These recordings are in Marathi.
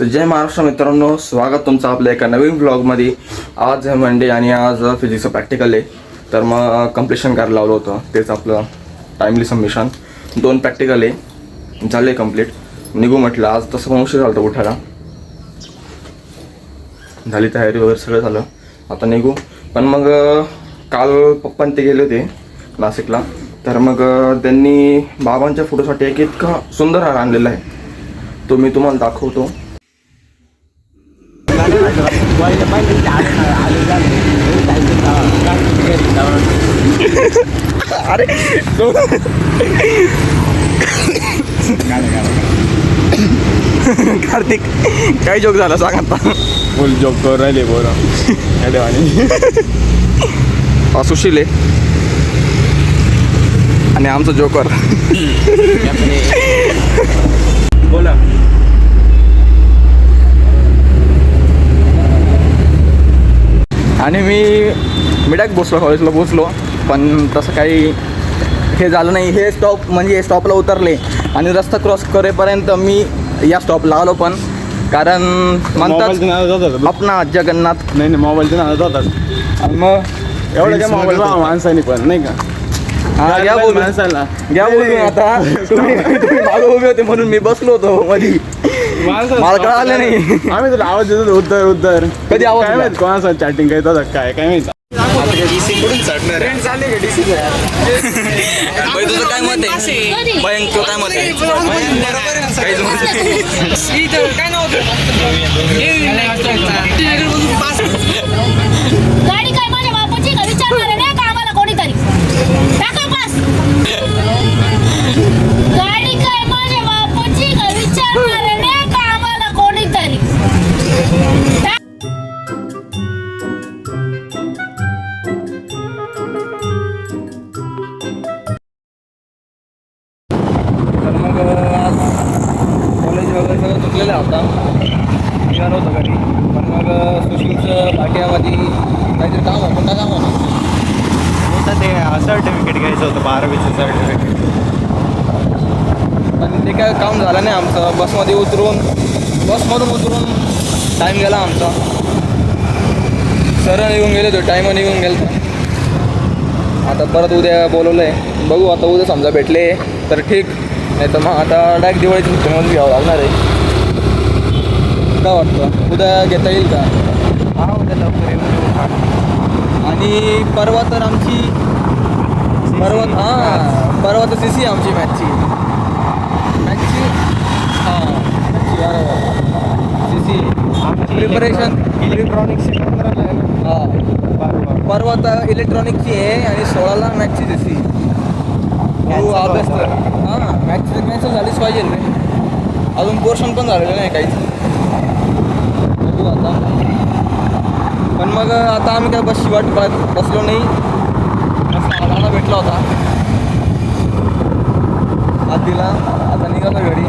तर जय महाराष्ट्र मित्रांनो, स्वागत तुमचं आपल्या एका नवीन ब्लॉगमध्ये. आज आहे मंडे आणि आज फिजिक्सचं प्रॅक्टिकल आहे. तर मग कम्प्लिशन करायला लावलं होतं, तेच आपलं टाईमली सबमिशन. 2 प्रॅक्टिकल आहे, झाले कंप्लीट. निघू म्हटलं, आज तसं पण उशीर झाला होता उठायला. झाली तयारी वगैरे सगळं झालं, आता निघू. पण मग काल पप्पा ते गेले होते नाशिकला. तर मग त्यांनी बाबांच्या फोटोसाठी एक इतका सुंदर हार आणलेला आहे, तो मी तुम्हाला दाखवतो. अरे कार्तिक, काय जोक झाला सांग आता. फुल जोक करून राहिले बोरा सुशील आहे आणि आमचं जोकर. बोला. आणि मी डायरेक्ट बसलो, कॉलेजला पोचलो. पण तसं काही हे झालं नाही. हे स्टॉप म्हणजे स्टॉपला उतरले आणि रस्ता क्रॉस करेपर्यंत मी या स्टॉपला आलो. पण कारण म्हणतात आपणा जगन्नाथ नाही मोबाईलचं नाव जातात. मग एवढं काय मोबाईल माणसाने पण नाही का. हा घ्या बोलून, माणसाला घ्या बोलून. आता तुम्ही मागं उभे होते म्हणून मी बसलो होतो मधी. मला कळालं नाही. आम्ही तुला आवाज देतो उत्तर उत्तर. कधी आवाज काय माहित कोणाचा चॅटिंग करतात काय काय माहित. तुझं काय मत आहे मयंक, तुझं काय मत आहे? गाडी काय माझ्या बापाची का विचारणार आहे नाही का आम्हाला कोणीतरी टाका पास. गाडी काय माझ्या बापाची का विचारणार आहे नाही का आम्हाला कोणीतरी. तर मग आज कॉलेज वगैरे सगळं सुटलेलं आहे. आता निघालो होतो घरी. पण मग सुशीलचं भाग्यामध्ये काहीतरी काम होतं. कोणतं काम होतं? ते सर्टिफिकेट घ्यायचं होतं 12वीचं सर्टिफिकेट. पण ते काय काम झालं नाही आमचं. बसमधून उतरून टाईम गेला आमचा. सरळ निघून गेले होते, टाईम निघून गेलं. आता परत उद्या बोलवलं आहे, बघू. आता उद्या समजा भेटले तर ठीक, नाही तर मग आता डायरेक्ट दिवाळीची सुट्टीमध्ये घ्यावं लागणार आहे. काय वाटतं, उद्या घेता येईल का? हा उद्या लवकर येईल. आणि परवा तर आमची परवा तर सी सी आमची मॅचची हां सी सी प्रिपरेशन इलेक्ट्रॉनिक्स हां. परवा तर इलेक्ट्रॉनिकची आहे आणि 16ला मॅचची सी सी. अभ्यास तर मॅच कॅन्सल झालीच पाहिजे रे. अजून पोर्शन पण झालेलं नाही काहीच. बघू आता. पण मग आता आम्ही काय बसची वाट बसलो नाही. मस्त आम्हाला भेटला होता, हात दिला. आता निघालो घरी.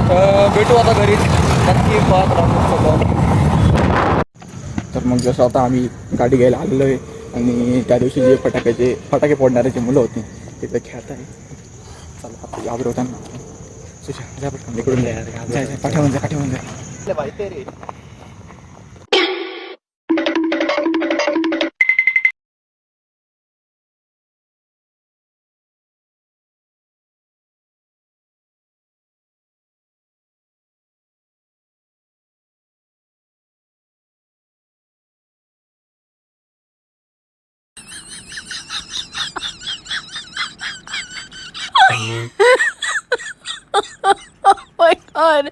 तर भेटू आता घरी नक्की. पाहत राहतो. तर मग जसं आता आम्ही गाडी घ्यायला आलेलो आहे आणि त्या दिवशी जे फटाके फोडणारे जे मुलं होती तिथे खेळत आहे. चला आता घाबरव त्यांना. सुशा पटकन इकडून पाठवून जा. Oh my god.